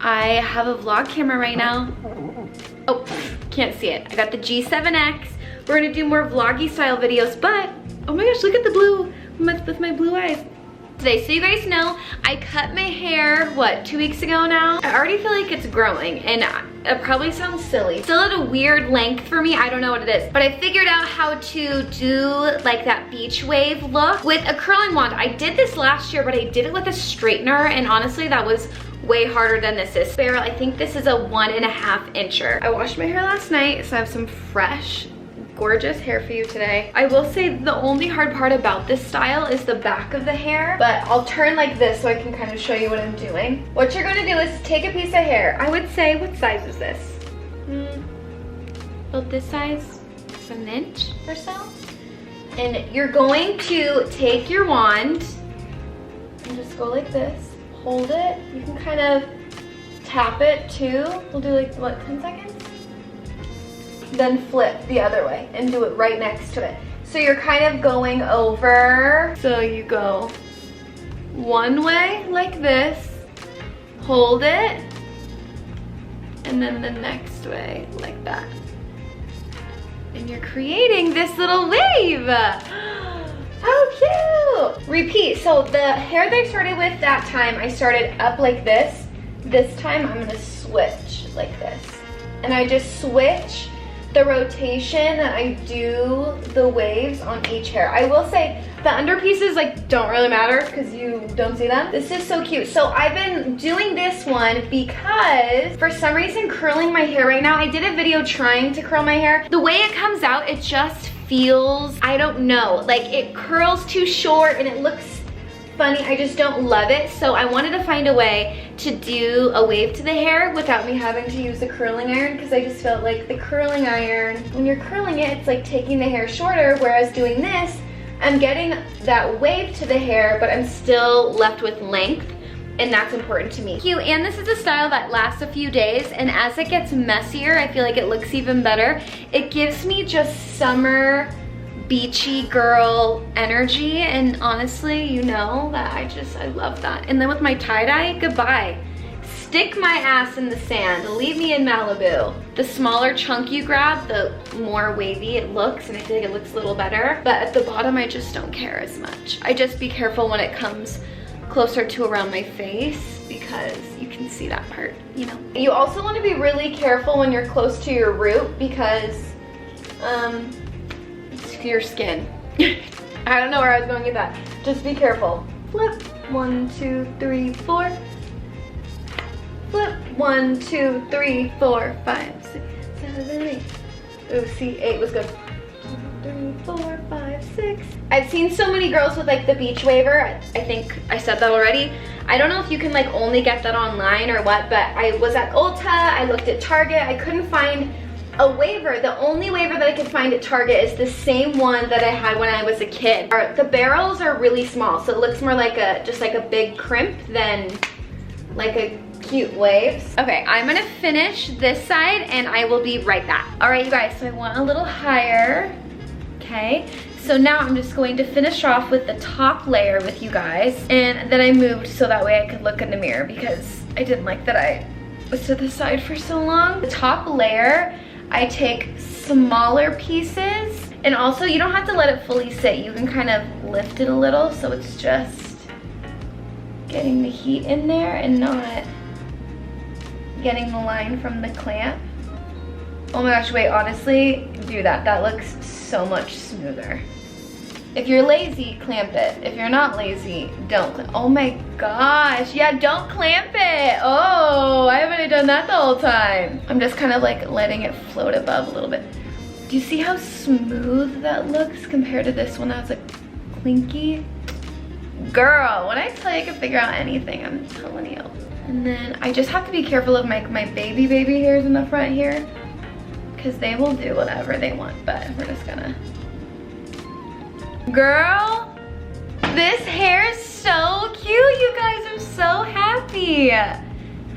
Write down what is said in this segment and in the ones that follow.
I have a vlog camera right now. Oh, can't see it. I got the G7X. We're gonna do more vloggy style videos, but oh my gosh, look at the blue with my blue eyes. Today, so you guys know, I cut my hair, what, 2 weeks ago now? I already feel like it's growing, and it probably sounds silly. Still at a weird length for me, I don't know what it is. But I figured out how to do like that beach wave look with a curling wand. I did this last year, but I did it with a straightener, and honestly, that was way harder than this is. Barrel, I think this is a 1.5 incher. I washed my hair last night, so I have some fresh, gorgeous hair for you today. I will say the only hard part about this style is the back of the hair, but I'll turn like this so I can kind of show you what I'm doing. What you're gonna do is take a piece of hair. I would say, what size is this? About this size, it's an inch or so. And you're going to take your wand and just go like this, hold it. You can kind of tap it too. We'll do like, what, 10 seconds? Then flip the other way and do it right next to it. So you're kind of going over. So you go one way like this, hold it, and then the next way like that. And you're creating this little wave. How cute! Repeat, so the hair that I started with that time, I started up like this. This time I'm gonna switch like this. And I just switch the rotation that I do the waves on each hair. I will say the under pieces like don't really matter because you don't see them. This is so cute. So I've been doing this one because for some reason curling my hair right now, I did a video trying to curl my hair. The way it comes out, it just feels, I don't know, like it curls too short and it looks funny. I just don't love it. So I wanted to find a way to do a wave to the hair without me having to use the curling iron, because I just felt like the curling iron, when you're curling it, it's like taking the hair shorter, whereas doing this, I'm getting that wave to the hair, but I'm still left with length, and that's important to me. Cute, and this is a style that lasts a few days, and as it gets messier, I feel like it looks even better. It gives me just summer beachy girl energy, and honestly, you know that I love that. And then with my tie-dye, goodbye. Stick my ass in the sand, leave me in Malibu. The smaller chunk you grab, the more wavy it looks, and I feel like it looks a little better. But at the bottom, I just don't care as much. I just be careful when it comes closer to around my face, because you can see that part, you know. You also want to be really careful when you're close to your root, because your skin. I don't know where I was going with that. Just be careful. Flip, 1, 2, 3, 4. Flip, 1, 2, 3, 4, 5, 6, 7, 8. Ooh, see, 8 was good. 2, 3, 4, 5, 6. I've seen so many girls with like the beach waver. I think I said that already. I don't know if you can like only get that online or what, but I was at Ulta, I looked at Target, I couldn't find a waver. The only waver that I could find at Target is the same one that I had when I was a kid. The barrels are really small, so it looks more like just like a big crimp than like a cute waves. Okay, I'm gonna finish this side and I will be right back. All right, you guys, so I went a little higher, okay? So now I'm just going to finish off with the top layer with you guys, and then I moved so that way I could look in the mirror because I didn't like that I was to the side for so long. The top layer, I take smaller pieces, and also you don't have to let it fully sit. You can kind of lift it a little so it's just getting the heat in there and not getting the line from the clamp. Oh my gosh, wait, honestly, do that. That looks so much smoother. If you're lazy, clamp it. If you're not lazy, don't clamp. Oh my gosh, yeah, don't clamp it. Oh, I haven't done that the whole time. I'm just kind of like letting it float above a little bit. Do you see how smooth that looks compared to this one that was like clinky? Girl, when I tell you I can figure out anything, I'm telling you. And then I just have to be careful of my baby hairs in the front here, because they will do whatever they want, but we're just gonna. Girl, this hair is so cute, you guys. I'm so happy.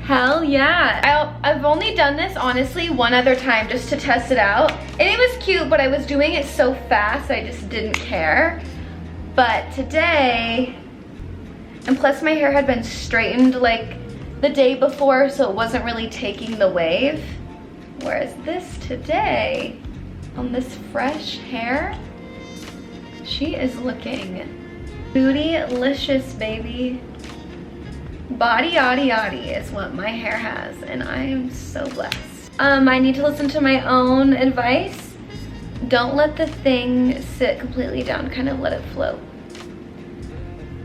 Hell yeah. I've only done this, honestly, one other time just to test it out. And it was cute, but I was doing it so fast, I just didn't care. But today, and plus my hair had been straightened like the day before, so it wasn't really taking the wave. Whereas this today, on this fresh hair, she is looking bootylicious, baby. Body yaddy yaddy is what my hair has, and I am so blessed. I need to listen to my own advice. Don't let the thing sit completely down, kind of let it float.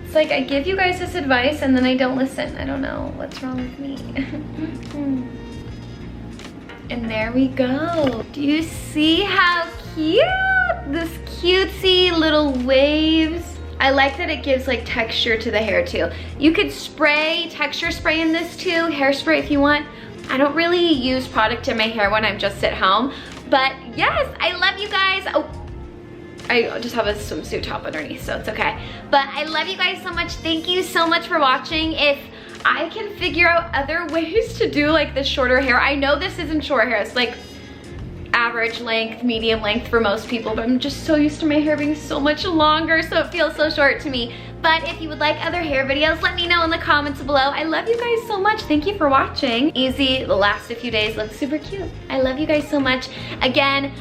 It's like I give you guys this advice and then I don't listen. I don't know what's wrong with me. And there we go. Do you see how cute? This cutesy little waves. I like that it gives like texture to the hair too. You could spray, texture spray in this too, hairspray if you want. I don't really use product in my hair when I'm just at home, but yes, I love you guys. Oh, I just have a swimsuit top underneath, so it's okay. But I love you guys so much. Thank you so much for watching. If I can figure out other ways to do like this shorter hair, I know this isn't short hair, it's like average length, medium length for most people, but I'm just so used to my hair being so much longer, so it feels so short to me. But if you would like other hair videos, let me know in the comments below. I love you guys so much. Thank you for watching. Easy, the last few days look super cute. I love you guys so much. Again,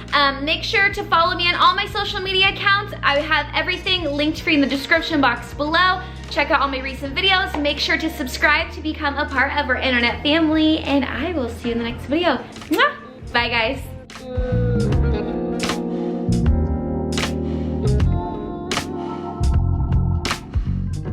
make sure to follow me on all my social media accounts. I have everything linked for you in the description box below. Check out all my recent videos. Make sure to subscribe to become a part of our internet family, and I will see you in the next video. Mwah! Bye guys.